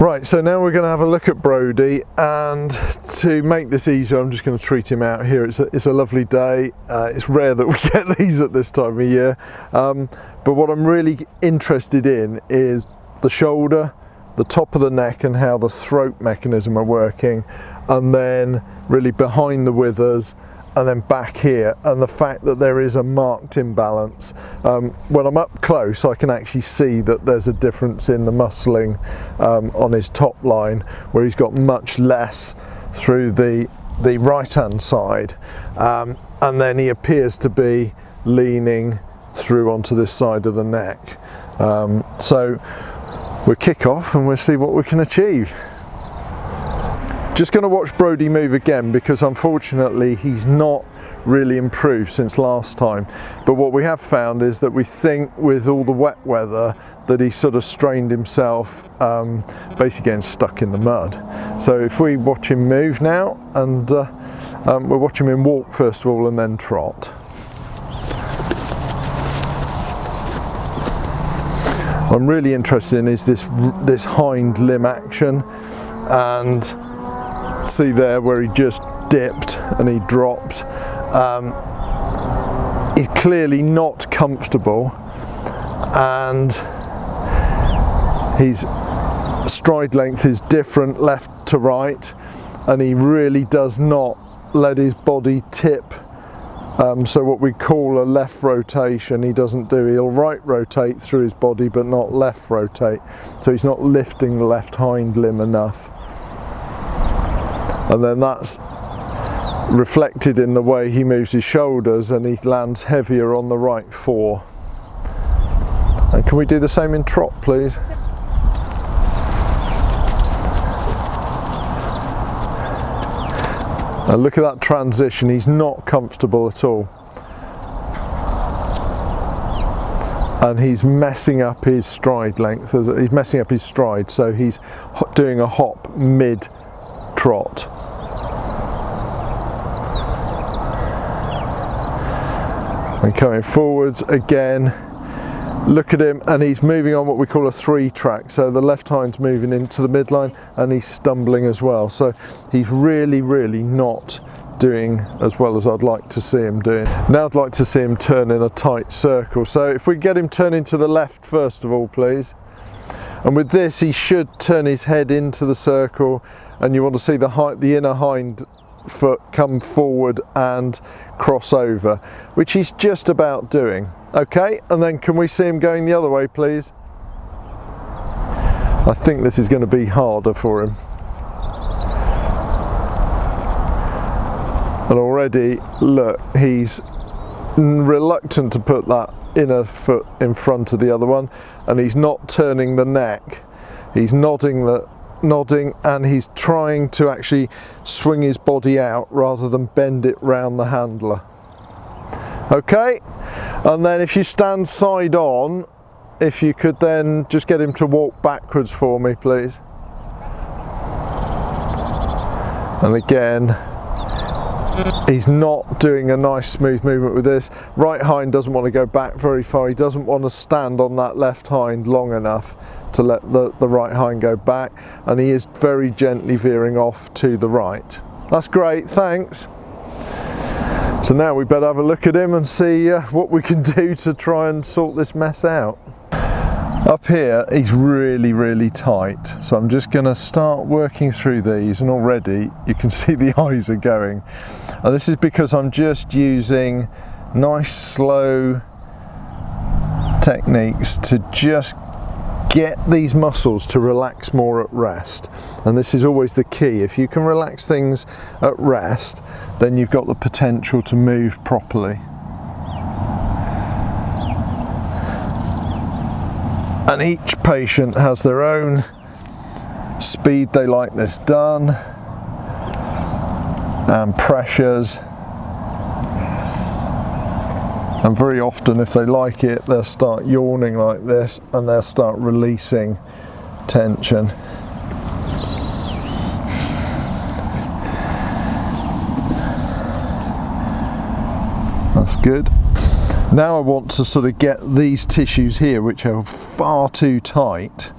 Right, so now we're going to have a look at Brody, and to make this easier I'm just going to treat him out here. It's a lovely day. It's rare that we get these at this time of year, but what I'm really interested in is the shoulder, the top of the neck, and how the throat mechanism are working, and then really behind the withers, and then back here, and the fact that there is a marked imbalance. When I'm up close I can actually see that there's a difference in the muscling on his top line, where he's got much less through the right hand side, and then he appears to be leaning through onto this side of the neck. So we'll kick off and we'll see what we can achieve. Just going to watch Brody move again, because unfortunately he's not really improved since last time, but what we have found is that we think with all the wet weather that he sort of strained himself, basically getting stuck in the mud. So if we watch him move now, and we'll watch him walk first of all and then trot. What I'm really interested in is this hind limb action, and see there where he just dipped and he dropped. He's clearly not comfortable, and his stride length is different left to right, and he really does not let his body tip. So what we call a left rotation he doesn't do. He'll right rotate through his body but not left rotate, so he's not lifting the left hind limb enough. And then that's reflected in the way he moves his shoulders, and he lands heavier on the right fore. And can we do the same in trot, please? And look at that transition, he's not comfortable at all. And he's messing up his stride length, he's messing up his stride, so he's doing a hop mid-trot. And coming forwards again, look at him, and he's moving on what we call a 3-track, so the left hind's moving into the midline and he's stumbling as well, so he's really not doing as well as I'd like to see him doing. Now I'd like to see him turn in a tight circle, so if we get him turning to the left first of all, please. And with this he should turn his head into the circle, and you want to see the inner hind foot come forward and cross over, which he's just about doing. Okay, and then can we see him going the other way, please? I think this is going to be harder for him. And already, look, he's reluctant to put that inner foot in front of the other one, and he's not turning the neck. He's nodding, and he's trying to actually swing his body out rather than bend it round the handler. Okay, and then if you stand side on, if you could then just get him to walk backwards for me, please. And again, he's not doing a nice smooth movement with this. Right hind doesn't want to go back very far. He doesn't want to stand on that left hind long enough to let the right hind go back, and he is very gently veering off to the right. That's great, thanks. So now we better have a look at him and see what we can do to try and sort this mess out. Up here he's really tight, so I'm just going to start working through these, and already you can see the eyes are going, and this is because I'm just using nice slow techniques to just get these muscles to relax more at rest. And this is always the key. If you can relax things at rest, then you've got the potential to move properly. And each patient has their own speed they like this done, and pressures. And very often, if they like it, they'll start yawning like this, and they'll start releasing tension. That's good. Now I want to sort of get these tissues here, which are far too tight,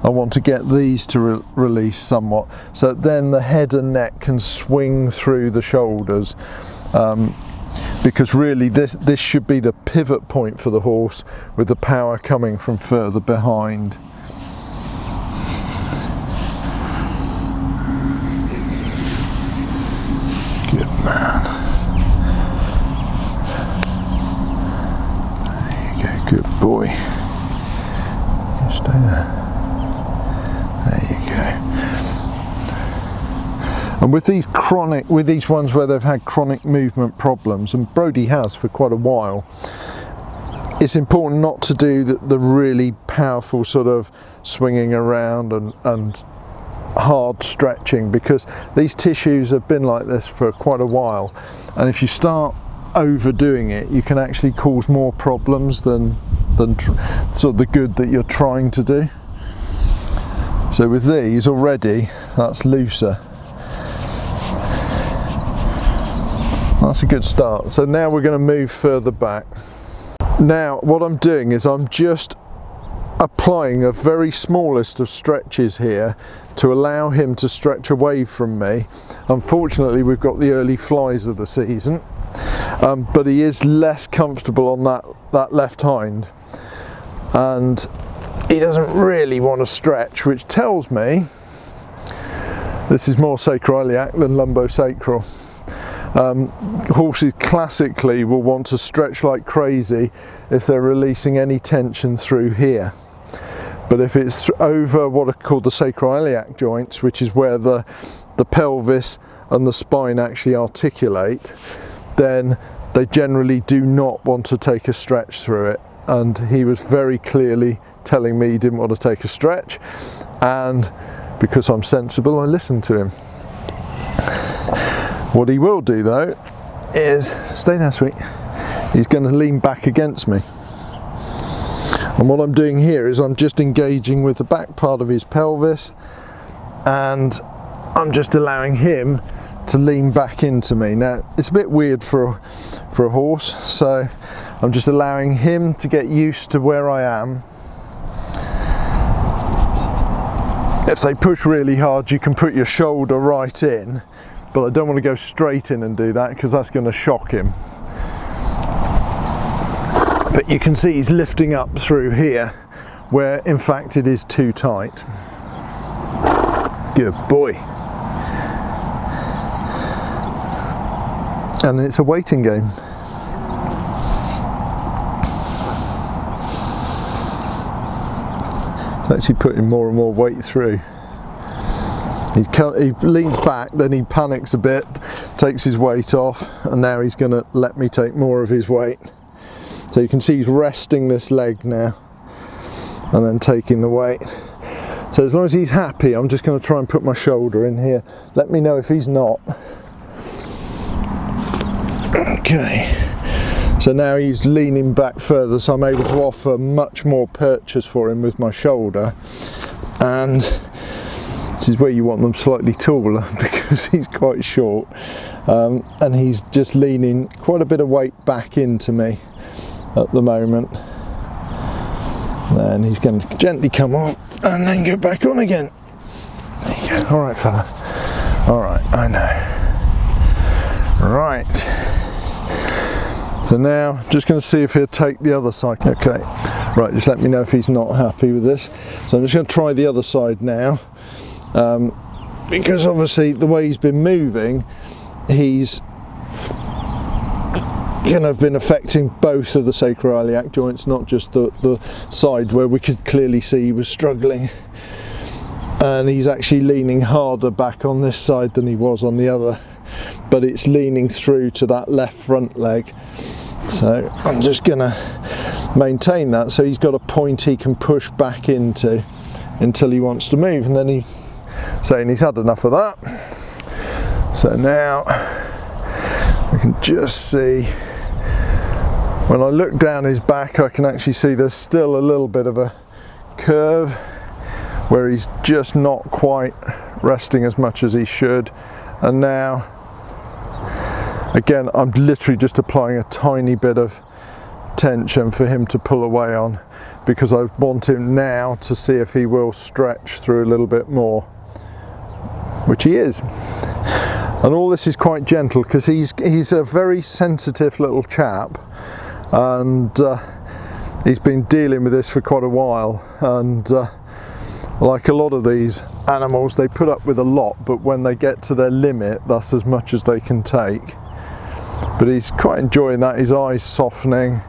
I want to get these to release somewhat, so then the head and neck can swing through the shoulders, because really this should be the pivot point for the horse, with the power coming from further behind. Good man. There you go, good boy. You stay there. There you go. And with these ones where they've had chronic movement problems, and Brody has for quite a while, it's important not to do the really powerful sort of swinging around and hard stretching, because these tissues have been like this for quite a while, and if you start overdoing it, you can actually cause more problems than sort of the good that you're trying to do. So with these already, that's looser. That's a good start. So now we're going to move further back. Now what I'm doing is I'm just applying a very smallest of stretches here to allow him to stretch away from me. Unfortunately, we've got the early flies of the season, but he is less comfortable on that left hind, and he doesn't really want to stretch, which tells me this is more sacroiliac than lumbosacral. Horses classically will want to stretch like crazy if they're releasing any tension through here. But if it's over what are called the sacroiliac joints, which is where the pelvis and the spine actually articulate, then they generally do not want to take a stretch through it. And he was very clearly telling me he didn't want to take a stretch, and because I'm sensible, I listened to him. What he will do though is, stay there sweet, he's going to lean back against me. And what I'm doing here is I'm just engaging with the back part of his pelvis, and I'm just allowing him to lean back into me. Now it's a bit weird for a horse, so I'm just allowing him to get used to where I am. If they push really hard, you can put your shoulder right in, but I don't want to go straight in and do that because that's going to shock him. But you can see he's lifting up through here, where in fact it is too tight. Good boy. And it's a waiting game. It's actually putting more and more weight through. He leans back, then he panics a bit, takes his weight off, and now he's going to let me take more of his weight. So you can see he's resting this leg now and then taking the weight. So as long as he's happy, I'm just going to try and put my shoulder in here. Let me know if he's not. Okay, so now he's leaning back further, so I'm able to offer much more purchase for him with my shoulder. And this is where you want them slightly taller because he's quite short, and he's just leaning quite a bit of weight back into me at the moment. Then he's going to gently come off and then go back on again. There you go. All right, fella. All right, I know. Right. So now, just going to see if he'll take the other side. Okay. Right, just let me know if he's not happy with this. So I'm just going to try the other side now. Because obviously the way he's been moving, he's going to have been affecting both of the sacroiliac joints, not just the side where we could clearly see he was struggling. And he's actually leaning harder back on this side than he was on the other, but it's leaning through to that left front leg. So I'm just going to maintain that, so he's got a point he can push back into until he wants to move, and then he's saying he's had enough of that. So now we can just see, when I look down his back, I can actually see there's still a little bit of a curve where he's just not quite resting as much as he should. And now, again, I'm literally just applying a tiny bit of tension for him to pull away on, because I want him now to see if he will stretch through a little bit more, which he is. And all this is quite gentle because he's a very sensitive little chap, and he's been dealing with this for quite a while, and like a lot of these animals, they put up with a lot, but when they get to their limit, that's as much as they can take. But he's quite enjoying that, his eyes softening.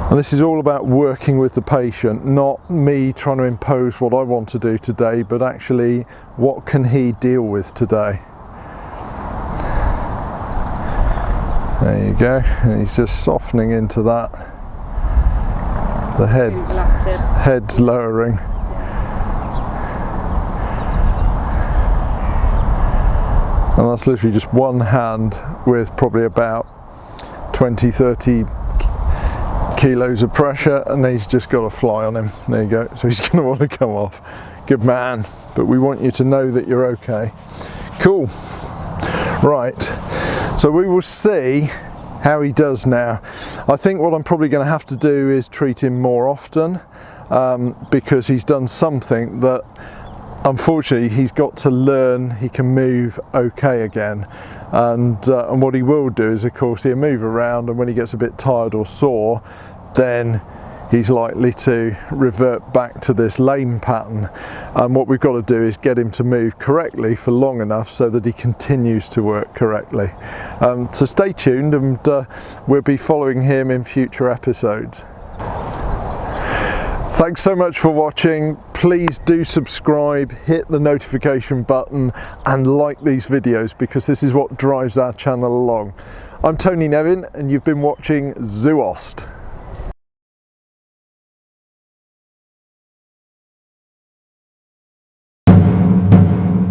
And this is all about working with the patient, not me trying to impose what I want to do today, but actually what can he deal with today. There you go, and he's just softening into that. The head's lowering. And that's literally just one hand with probably about 20-30 kilos of pressure, and he's just got a fly on him. There you go, so he's going to want to come off. Good man, but we want you to know that you're okay. Cool. Right, so we will see how he does now. I think what I'm probably going to have to do is treat him more often, because he's done something that unfortunately he's got to learn he can move okay again, and what he will do is, of course, he'll move around, and when he gets a bit tired or sore, then he's likely to revert back to this lame pattern. And what we've got to do is get him to move correctly for long enough so that he continues to work correctly. So stay tuned, and we'll be following him in future episodes. Thanks so much for watching. Please do subscribe, hit the notification button, and like these videos, because this is what drives our channel along. I'm Tony Nevin, and you've been watching Zoo Ost.